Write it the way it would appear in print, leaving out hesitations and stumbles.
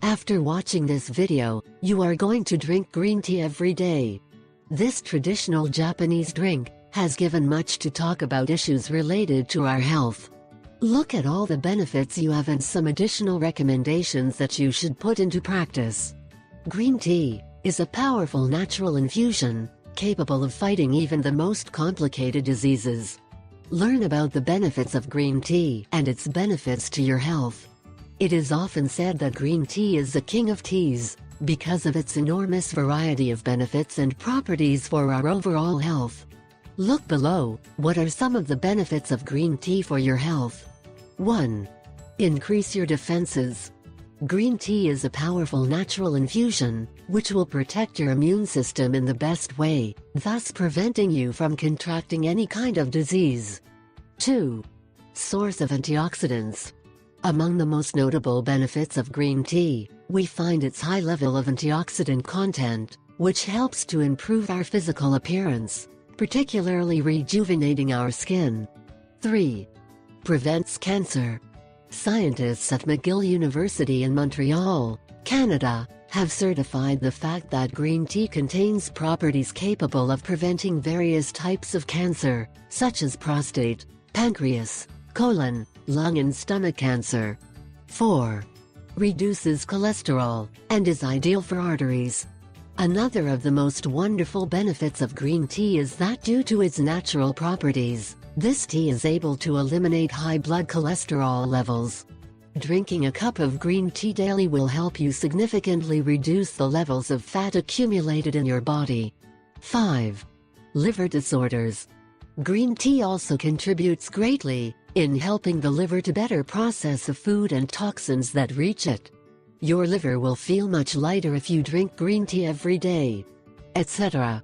After watching this video, you are going to drink green tea every day. This traditional Japanese drink has given much to talk about issues related to our health. Look at all the benefits you have and some additional recommendations that you should put into practice. Green tea is a powerful natural infusion, capable of fighting even the most complicated diseases. Learn about the benefits of green tea and its benefits to your health. It is often said that green tea is the king of teas, because of its enormous variety of benefits and properties for our overall health. Look below, what are some of the benefits of green tea for your health? 1. Increase your defenses. Green tea is a powerful natural infusion, which will protect your immune system in the best way, thus preventing you from contracting any kind of disease. 2. Source of antioxidants. Among the most notable benefits of green tea, we find its high level of antioxidant content, which helps to improve our physical appearance, particularly rejuvenating our skin. 3. Prevents cancer. Scientists at McGill University in Montreal, Canada, have certified the fact that green tea contains properties capable of preventing various types of cancer, such as prostate, pancreas, colon, lung and stomach cancer. 4. Reduces cholesterol, and is ideal for arteries. Another of the most wonderful benefits of green tea is that due to its natural properties, this tea is able to eliminate high blood cholesterol levels. Drinking a cup of green tea daily will help you significantly reduce the levels of fat accumulated in your body. 5. Liver disorders. Green tea also contributes greatly in helping the liver to better process the food and toxins that reach it. Your liver will feel much lighter if you drink green tea every day, etc.